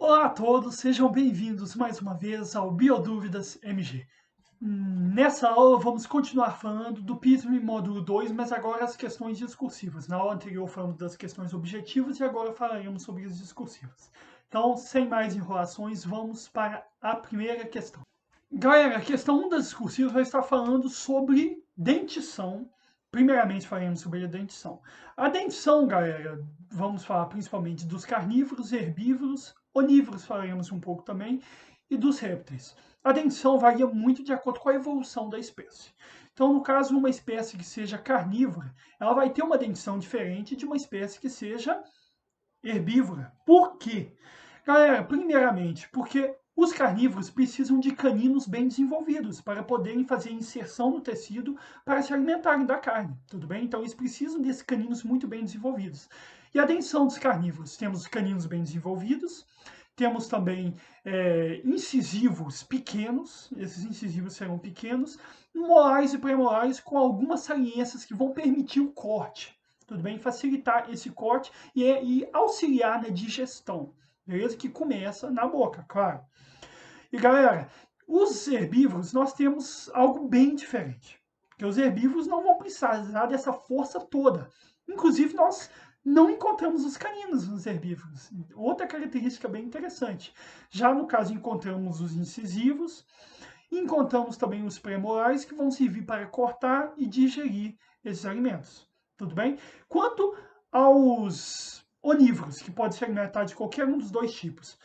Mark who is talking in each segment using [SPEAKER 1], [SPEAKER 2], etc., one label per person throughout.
[SPEAKER 1] Olá a todos, sejam bem-vindos mais uma vez ao Biodúvidas MG. Nessa aula vamos continuar falando do PISM módulo 2, mas agora as questões discursivas. Na aula anterior falamos das questões objetivas e agora falaremos sobre as discursivas. Então, sem mais enrolações, vamos para a primeira questão. Galera, a questão 1 das discursivas vai estar falando sobre dentição. Primeiramente falaremos sobre a dentição. A dentição, galera, vamos falar principalmente dos carnívoros, herbívoros, onívoros falaremos um pouco também, e dos répteis. A dentição varia muito de acordo com a evolução da espécie. Então, no caso, uma espécie que seja carnívora, ela vai ter uma dentição diferente de uma espécie que seja herbívora. Por quê? Galera, primeiramente, porque os carnívoros precisam de caninos bem desenvolvidos para poderem fazer inserção no tecido para se alimentarem da carne, tudo bem? Então eles precisam desses caninos muito bem desenvolvidos. E a dentição dos carnívoros, temos os caninos bem desenvolvidos, temos também incisivos pequenos, esses incisivos serão pequenos, molares e premolares com algumas saliências que vão permitir o corte, tudo bem? Facilitar esse corte e auxiliar na digestão, beleza? Que começa na boca, claro. E galera, os herbívoros nós temos algo bem diferente, porque os herbívoros não vão precisar dessa força toda. Inclusive nós não encontramos os caninos nos herbívoros. Outra característica bem interessante. Já no caso encontramos os incisivos, e encontramos também os premolares que vão servir para cortar e digerir esses alimentos. Tudo bem? Quanto aos onívoros, que podem se alimentar de qualquer um dos dois tipos,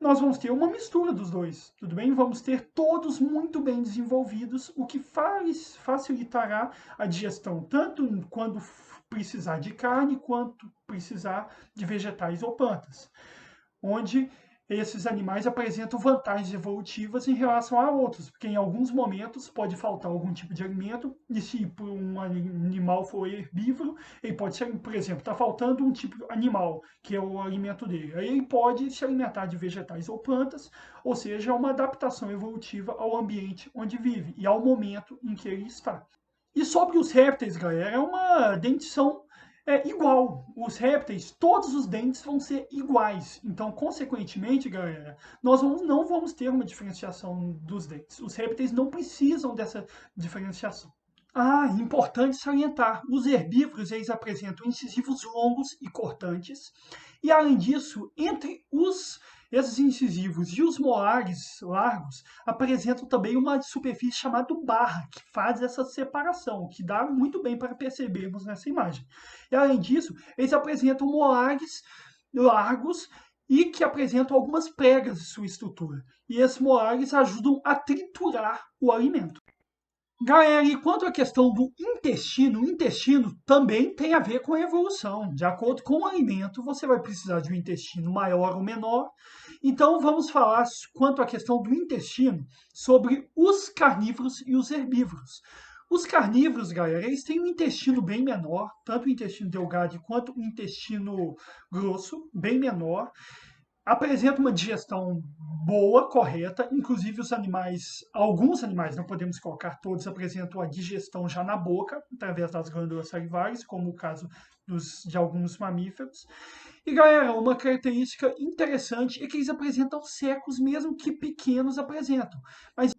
[SPEAKER 1] nós vamos ter uma mistura dos dois, tudo bem? Vamos ter todos muito bem desenvolvidos, o que facilitará a digestão, tanto quando precisar de carne, quanto precisar de vegetais ou plantas, onde esses animais apresentam vantagens evolutivas em relação a outros, porque em alguns momentos pode faltar algum tipo de alimento, e se um animal for herbívoro, ele pode ser, por exemplo, está faltando um tipo animal, que é o alimento dele, aí ele pode se alimentar de vegetais ou plantas, ou seja, é uma adaptação evolutiva ao ambiente onde vive e ao momento em que ele está. E sobre os répteis, galera, é uma dentição igual. Os répteis, todos os dentes vão ser iguais. Então, consequentemente, galera, nós não vamos ter uma diferenciação dos dentes. Os répteis não precisam dessa diferenciação. Ah, importante salientar, os herbívoros eles apresentam incisivos longos e cortantes, e além disso, entre esses incisivos e os molares largos, apresentam também uma superfície chamada barra, que faz essa separação, que dá muito bem para percebermos nessa imagem. E além disso, eles apresentam molares largos e que apresentam algumas pregas de sua estrutura. E esses molares ajudam a triturar o alimento. Galera, e quanto à questão do intestino, o intestino também tem a ver com a evolução. De acordo com o alimento, você vai precisar de um intestino maior ou menor. Então, vamos falar quanto à questão do intestino sobre os carnívoros e os herbívoros. Os carnívoros, galera, eles têm um intestino bem menor, tanto o intestino delgado quanto o intestino grosso, bem menor. Apresenta uma digestão boa, correta, inclusive os animais, alguns animais, não podemos colocar todos, apresentam a digestão já na boca, através das glândulas salivares, como o caso de alguns mamíferos. E galera, uma característica interessante é que eles apresentam secos, mesmo que pequenos apresentam. Mas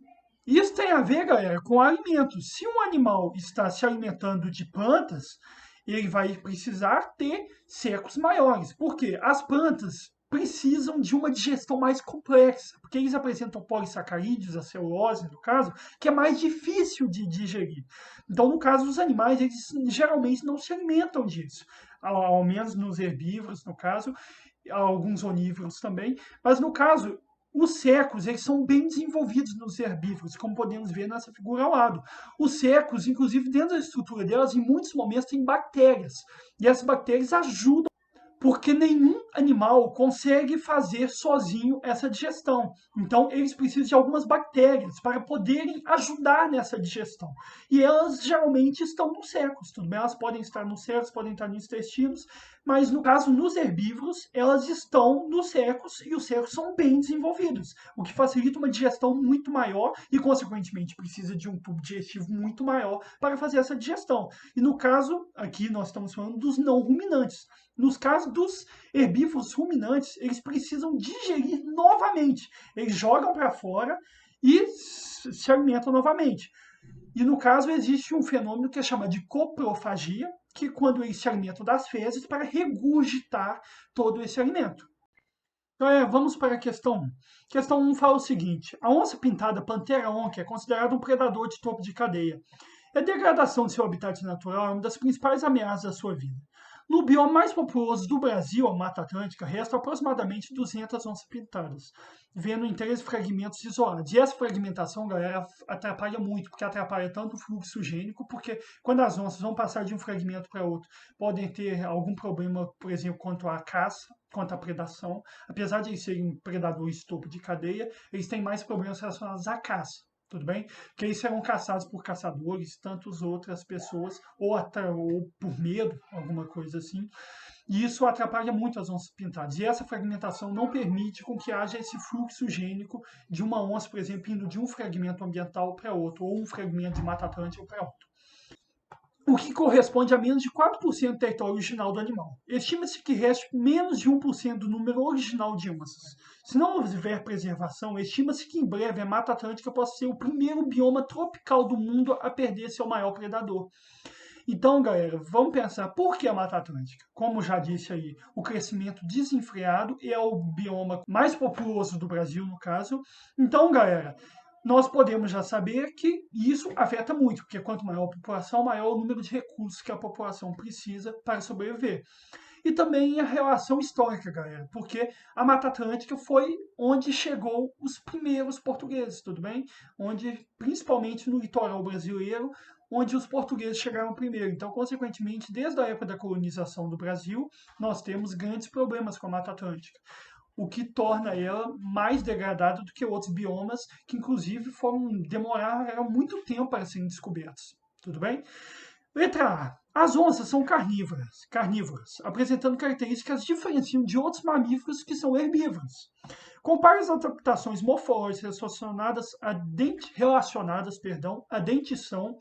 [SPEAKER 1] isso tem a ver, galera, com alimentos. Se um animal está se alimentando de plantas, ele vai precisar ter secos maiores. Por quê? As plantas precisam de uma digestão mais complexa, porque eles apresentam polissacarídeos, a celulose, no caso, que é mais difícil de digerir. Então, no caso dos animais, eles geralmente não se alimentam disso, ao menos nos herbívoros, no caso, alguns onívoros também, mas no caso, os secos, eles são bem desenvolvidos nos herbívoros, como podemos ver nessa figura ao lado. Os secos, inclusive dentro da estrutura delas, em muitos momentos tem bactérias, e essas bactérias ajudam porque nenhum animal consegue fazer sozinho essa digestão. Então, eles precisam de algumas bactérias para poderem ajudar nessa digestão. E elas geralmente estão nos secos, tudo bem? Elas podem estar nos secos, podem estar nos intestinos, mas no caso, nos herbívoros, elas estão nos secos e os secos são bem desenvolvidos, o que facilita uma digestão muito maior e, consequentemente, precisa de um tubo digestivo muito maior para fazer essa digestão. E no caso, aqui nós estamos falando dos não ruminantes. Nos casos dos Herbívoros ruminantes, eles precisam digerir novamente. Eles jogam para fora e se alimentam novamente. E no caso existe um fenômeno que é chamado de coprofagia, que quando eles se alimentam das fezes para regurgitar todo esse alimento. Então, vamos para a questão 1. Questão 1 fala o seguinte: a onça-pintada Panthera onca é considerada um predador de topo de cadeia. A degradação de seu habitat natural é uma das principais ameaças da sua vida. No bioma mais populoso do Brasil, a Mata Atlântica, restam aproximadamente 200 onças pintadas, vendo em 13 fragmentos isolados. E essa fragmentação, galera, atrapalha muito, porque atrapalha tanto o fluxo gênico, porque quando as onças vão passar de um fragmento para outro, podem ter algum problema, por exemplo, quanto à caça, quanto à predação. Apesar de eles serem predadores de topo de cadeia, eles têm mais problemas relacionados à caça. Tudo bem? Que eles serão caçados por caçadores, tantas outras pessoas, ou por medo, alguma coisa assim. E isso atrapalha muito as onças pintadas. E essa fragmentação não permite com que haja esse fluxo gênico de uma onça, por exemplo, indo de um fragmento ambiental para outro, ou um fragmento de Mata Atlântica para outro. O que corresponde a menos de 4% do território original do animal. Estima-se que reste menos de 1% do número original de onças. Se não houver preservação, estima-se que em breve a Mata Atlântica possa ser o primeiro bioma tropical do mundo a perder seu maior predador. Então, galera, vamos pensar, por que a Mata Atlântica? Como já disse aí, o crescimento desenfreado é o bioma mais populoso do Brasil, no caso. Então, galera, nós podemos já saber que isso afeta muito, porque quanto maior a população, maior o número de recursos que a população precisa para sobreviver. E também a relação histórica, galera, porque a Mata Atlântica foi onde chegou os primeiros portugueses, tudo bem? Onde, principalmente no litoral brasileiro, onde os portugueses chegaram primeiro. Então, consequentemente, desde a época da colonização do Brasil, nós temos grandes problemas com a Mata Atlântica, o que torna ela mais degradada do que outros biomas, que inclusive demoraram muito tempo para serem descobertos. Tudo bem? Letra A. As onças são carnívoras, apresentando características que diferenciam de outros mamíferos que são herbívoros. Compare as adaptações morfológicas relacionadas à dentição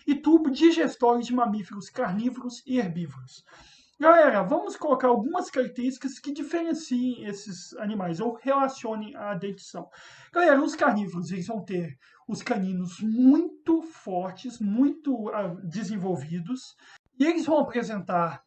[SPEAKER 1] e tubo digestório de mamíferos carnívoros e herbívoros. Galera, vamos colocar algumas características que diferenciem esses animais ou relacionem a dentição. Galera, os carnívoros eles vão ter os caninos muito fortes, muito desenvolvidos, e eles vão apresentar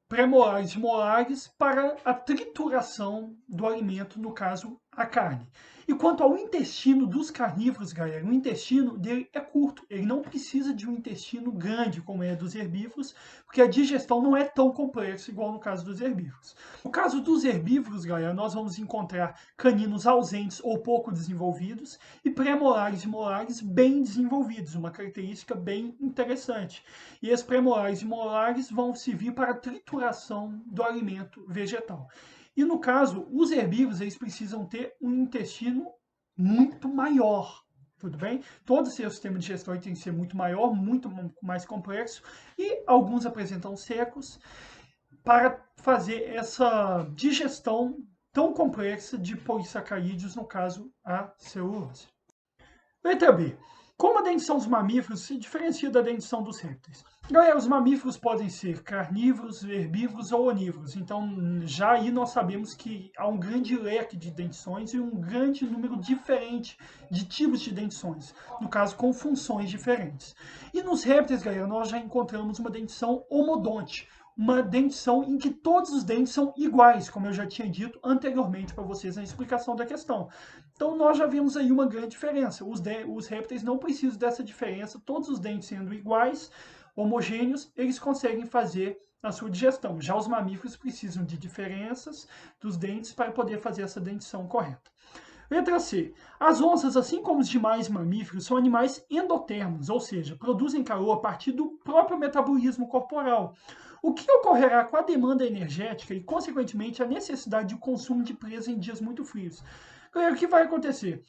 [SPEAKER 1] pré-molares e molares para a trituração do alimento, no caso, a carne. E quanto ao intestino dos carnívoros, galera, o intestino dele é curto. Ele não precisa de um intestino grande, como é dos herbívoros, porque a digestão não é tão complexa, igual no caso dos herbívoros. No caso dos herbívoros, galera, nós vamos encontrar caninos ausentes ou pouco desenvolvidos e pré-molares e molares bem desenvolvidos, uma característica bem interessante. E esses pré-molares e molares vão servir para a trituração do alimento vegetal. E no caso, os herbívoros eles precisam ter um intestino muito maior, tudo bem? Todo o seu sistema digestório tem que ser muito maior, muito mais complexo, e alguns apresentam secos para fazer essa digestão tão complexa de polissacarídeos, no caso, a celulose. Letra B. Como a dentição dos mamíferos se diferencia da dentição dos répteis? Galera, os mamíferos podem ser carnívoros, herbívoros ou onívoros. Então, já aí nós sabemos que há um grande leque de dentições e um grande número diferente de tipos de dentições. No caso, com funções diferentes. E nos répteis, galera, nós já encontramos uma dentição homodonte. Uma dentição em que todos os dentes são iguais, como eu já tinha dito anteriormente para vocês na explicação da questão. Então, nós já vimos aí uma grande diferença. Os répteis não precisam dessa diferença, todos os dentes sendo iguais, homogêneos, eles conseguem fazer a sua digestão. Já os mamíferos precisam de diferenças dos dentes para poder fazer essa dentição correta. Letra C. As onças, assim como os demais mamíferos, são animais endotermos, ou seja, produzem calor a partir do próprio metabolismo corporal. O que ocorrerá com a demanda energética e, consequentemente, a necessidade de consumo de presa em dias muito frios? Galera, o que vai acontecer?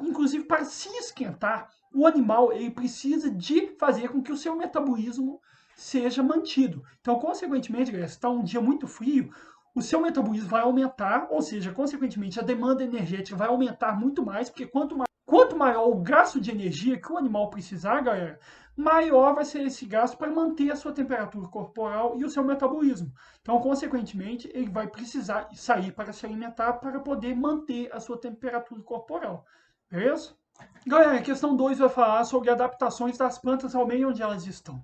[SPEAKER 1] Inclusive, para se esquentar, o animal ele precisa de fazer com que o seu metabolismo seja mantido. Então, consequentemente, galera, se está um dia muito frio, o seu metabolismo vai aumentar, ou seja, consequentemente, a demanda energética vai aumentar muito mais, porque quanto maior o gasto de energia que o animal precisar, galera, maior vai ser esse gasto para manter a sua temperatura corporal e o seu metabolismo. Então, consequentemente, ele vai precisar sair para se alimentar para poder manter a sua temperatura corporal. Beleza? Galera, a questão 2 vai falar sobre adaptações das plantas ao meio onde elas estão.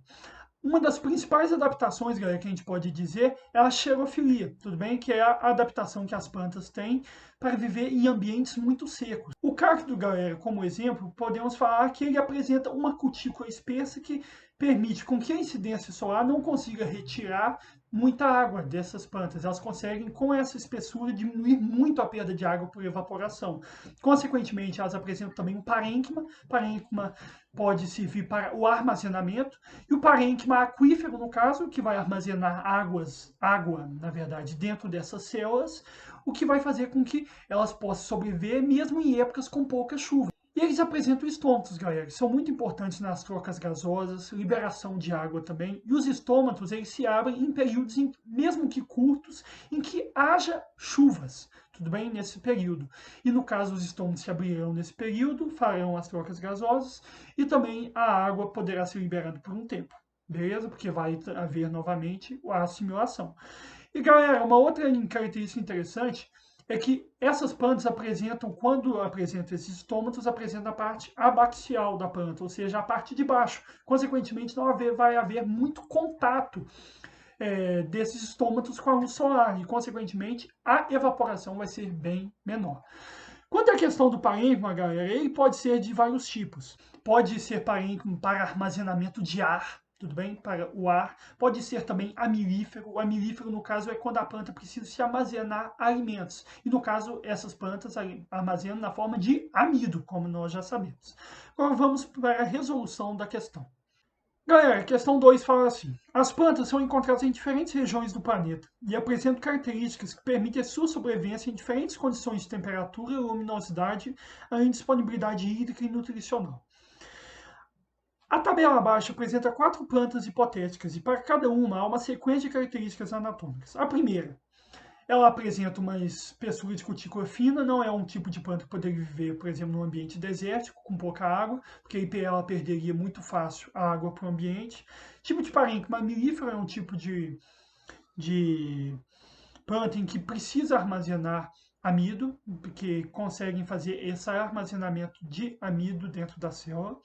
[SPEAKER 1] Uma das principais adaptações, galera, que a gente pode dizer é a xerofilia, tudo bem? Que é a adaptação que as plantas têm para viver em ambientes muito secos. O cacto, galera, como exemplo, podemos falar que ele apresenta uma cutícula espessa que permite com que a incidência solar não consiga retirar muita água dessas plantas. Elas conseguem, com essa espessura, diminuir muito a perda de água por evaporação. Consequentemente, elas apresentam também um parênquima. Parênquima pode servir para o armazenamento, e o parênquima aquífero, no caso, que vai armazenar água, na verdade, dentro dessas células, o que vai fazer com que elas possam sobreviver mesmo em épocas com pouca chuva. E eles apresentam estômatos, galera, que são muito importantes nas trocas gasosas, liberação de água também. E os estômatos, eles se abrem em períodos, mesmo que curtos, em que haja chuvas, tudo bem? Nesse período. E no caso, os estômatos se abrirão nesse período, farão as trocas gasosas, e também a água poderá ser liberada por um tempo, beleza? Porque vai haver novamente a assimilação. E galera, uma outra característica interessante é que essas plantas apresentam, quando apresentam esses estômatos, apresentam a parte abaxial da planta, ou seja, a parte de baixo. Consequentemente, vai haver muito contato desses estômatos com a luz solar e, consequentemente, a evaporação vai ser bem menor. Quanto à questão do parênquima, galera, ele pode ser de vários tipos. Pode ser parênquima para armazenamento de ar, tudo bem? Para o ar. Pode ser também amilífero. O amilífero, no caso, é quando a planta precisa se armazenar alimentos. E, no caso, essas plantas armazenam na forma de amido, como nós já sabemos. Agora vamos para a resolução da questão. Galera, a questão 2 fala assim: as plantas são encontradas em diferentes regiões do planeta e apresentam características que permitem a sua sobrevivência em diferentes condições de temperatura, luminosidade, além de disponibilidade hídrica e nutricional. A tabela abaixo apresenta 4 plantas hipotéticas e para cada uma há uma sequência de características anatômicas. A primeira, ela apresenta uma espessura de cutícula fina, não é um tipo de planta que poderia viver, por exemplo, num ambiente desértico, com pouca água, porque aí ela perderia muito fácil a água para o ambiente. Tipo de parênquima melífero é um tipo de planta em que precisa armazenar amido, porque conseguem fazer esse armazenamento de amido dentro da célula.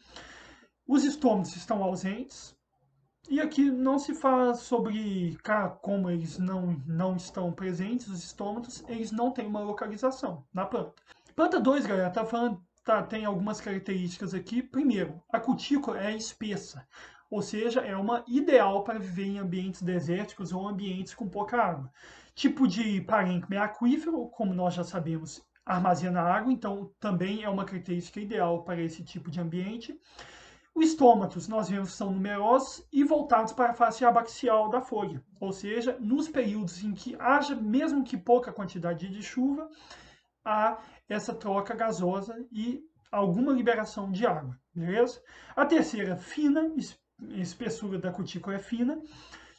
[SPEAKER 1] Os estômatos estão ausentes. E aqui não se fala sobre como eles não estão presentes, os estômatos, eles não têm uma localização na planta. Planta 2, galera, tem algumas características aqui. Primeiro, a cutícula é espessa, ou seja, é uma ideal para viver em ambientes desérticos ou ambientes com pouca água. Tipo de parênquima é aquífero, como nós já sabemos, armazena água, então também é uma característica ideal para esse tipo de ambiente. Os estômatos, nós vemos que são numerosos e voltados para a face abaxial da folha, ou seja, nos períodos em que haja, mesmo que pouca quantidade de chuva, há essa troca gasosa e alguma liberação de água, beleza? A terceira, fina, espessura da cutícula é fina.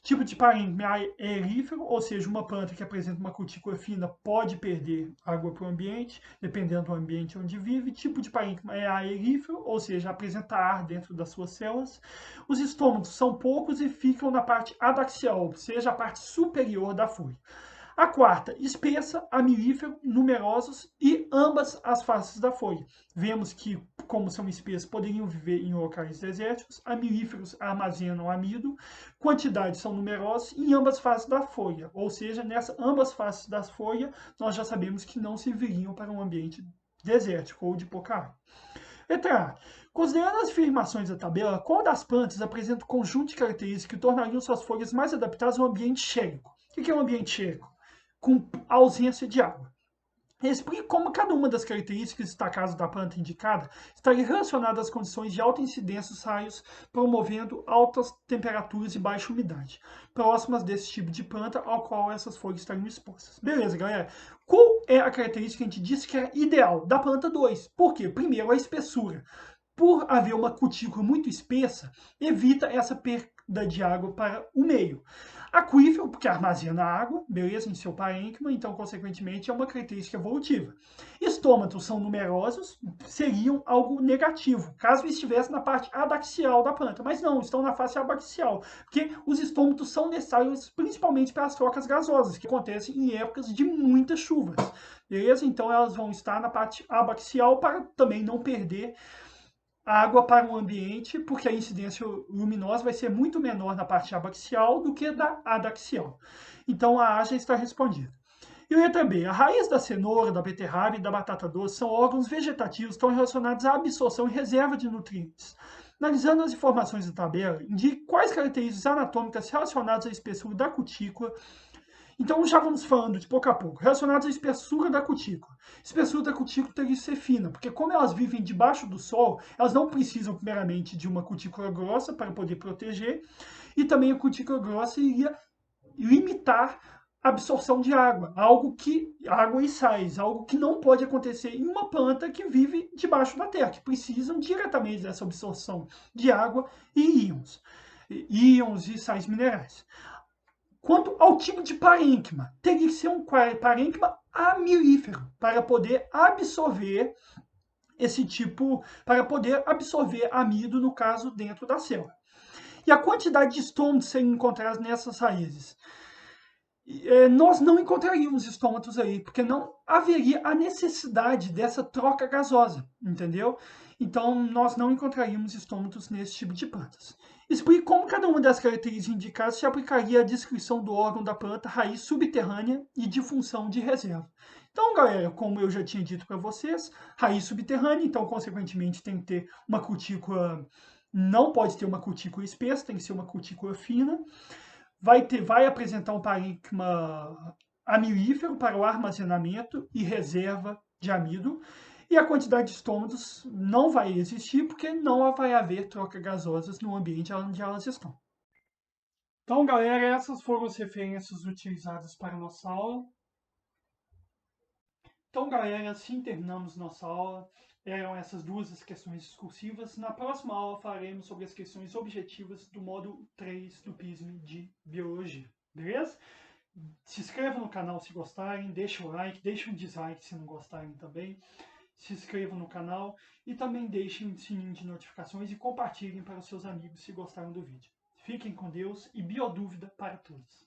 [SPEAKER 1] Tipo de parênquima é aerífero, ou seja, uma planta que apresenta uma cutícula fina pode perder água para o ambiente, dependendo do ambiente onde vive. Tipo de parênquima é aerífero, ou seja, apresenta ar dentro das suas células. Os estômatos são poucos e ficam na parte adaxial, ou seja, a parte superior da folha. A quarta, espessa, amilífero, numerosos e ambas as faces da folha. Vemos que, como são espessas, poderiam viver em locais desérticos. Amilíferos armazenam amido, quantidades são numerosas em ambas faces da folha. Ou seja, nessas ambas faces da folha, nós já sabemos que não serviriam para um ambiente desértico ou de pouca água. Letra A. Considerando as afirmações da tabela, qual das plantas apresenta um conjunto de características que tornariam suas folhas mais adaptadas ao ambiente xérico? O que é um ambiente xérico? Com ausência de água. Explique como cada uma das características destacadas da planta indicada estaria relacionada às condições de alta incidência dos raios, promovendo altas temperaturas e baixa umidade, próximas desse tipo de planta ao qual essas folhas estariam expostas. Beleza, galera? Qual é a característica que a gente disse que é ideal da planta 2? Por quê? Primeiro, a espessura. Por haver uma cutícula muito espessa, evita essa perda de água para o meio. Aquífero, porque armazena água, beleza, em seu parênquima, então, consequentemente, é uma característica evolutiva. Estômatos são numerosos, seriam algo negativo, caso estivesse na parte adaxial da planta, mas não, estão na face abaxial, porque os estômatos são necessários principalmente para as trocas gasosas, que acontecem em épocas de muitas chuvas, beleza? Então, elas vão estar na parte abaxial para também não perder água para o ambiente, porque a incidência luminosa vai ser muito menor na parte abaxial do que da adaxial. Então a A já está respondida. E letra B, a raiz da cenoura, da beterraba e da batata doce são órgãos vegetativos que estão relacionados à absorção e reserva de nutrientes. Analisando as informações da tabela, indique quais características anatômicas relacionadas à espessura da cutícula. Então já vamos falando de pouco a pouco, relacionados à espessura da cutícula. Espessura da cutícula tem que ser fina, porque como elas vivem debaixo do sol, elas não precisam primeiramente de uma cutícula grossa para poder proteger, e também a cutícula grossa iria limitar a absorção de água, água e sais, algo que não pode acontecer em uma planta que vive debaixo da terra, que precisam diretamente dessa absorção de água e íons e sais minerais. Quanto ao tipo de parênquima, teria que ser um parênquima amirífero para poder absorver esse tipo, para poder absorver amido, no caso, dentro da célula. E a quantidade de estômatos serem encontrados nessas raízes? Nós não encontraríamos estômatos aí, porque não haveria a necessidade dessa troca gasosa, entendeu? Então, nós não encontraríamos estômatos nesse tipo de plantas. Explique como cada uma das características indicadas se aplicaria à descrição do órgão da planta, raiz subterrânea e de função de reserva. Então, galera, como eu já tinha dito para vocês, raiz subterrânea, então, consequentemente, tem que ter uma cutícula, não pode ter uma cutícula espessa, tem que ser uma cutícula fina. Vai apresentar um parênquima amirífero para o armazenamento e reserva de amido, e a quantidade de estômatos não vai existir, porque não vai haver troca gasosas no ambiente onde elas estão. Então, galera, essas foram as referências utilizadas para a nossa aula. Então, galera, assim terminamos nossa aula. Eram essas duas as questões discursivas. Na próxima aula falaremos sobre as questões objetivas do módulo 3 do PISM de Biologia. Beleza? Se inscrevam no canal se gostarem, deixem o like, deixem um dislike se não gostarem também. Se inscrevam no canal e também deixem o sininho de notificações e compartilhem para os seus amigos se gostaram do vídeo. Fiquem com Deus e biodúvida para todos.